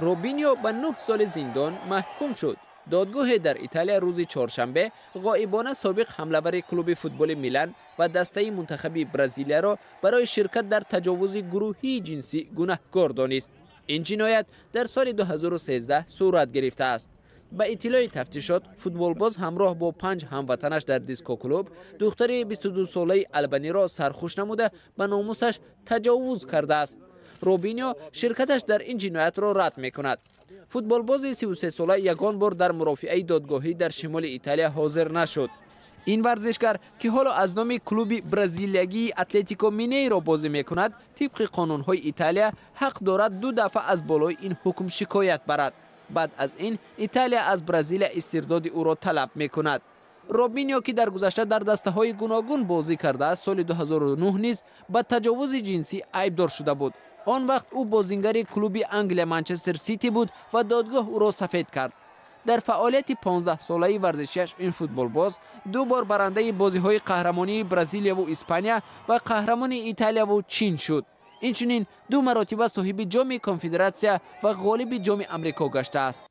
روبینیو به 9 سال زندان محکوم شد. دادگاه در ایتالیا روز چهارشنبه غائبانه سابق حمله‌ور کلوب فوتبال میلان و دسته منتخب برزیلیا را برای شرکت در تجاوز گروهی جنسی گناهکار دانست. این جنایت در سال 2013 صورت گرفته است. به اطلاع تفتیشات، فوتبالباز همراه با 5 هموطنش در دیسکو کلوب دختر 22 ساله آلبانی را سرخوش نموده به ناموسش تجاوز کرده است. روبینیو شرکتش در این جنایت را رد می‌کند. فوتبالباز 33 ساله یگان بار در مرافعه دادگاهی در شمال ایتالیا حاضر نشد. این ورزشگر که حالا از نام کلوب برزیلیایی اتلتیکو مینیرو بازی می‌کند، طبق قانون‌های ایتالیا حق دارد 2 دفعه از بالای این حکم شکایت برد. بعد از این ایتالیا از برزیل استرداد او را طلب می‌کند. روبینیو که در گذشته در دسته‌های گوناگون بازی کرده است، سال 2009 نیز به تجاوز جنسی عیبدار شده بود. آن وقت او بازیگر کلوب انگلیا منچستر سیتی بود و دادگاه او را سفید کرد. در فعالیت 15 ساله ورزشیش این فوتبالباز 2 بار برنده بازی‌های قهرمانی برزیلیا و اسپانیا و قهرمان ایتالیا و چین شد. اینچنین 2 مرتبه صاحب جام کنفدراسیا و غالب جام آمریکا گشته است.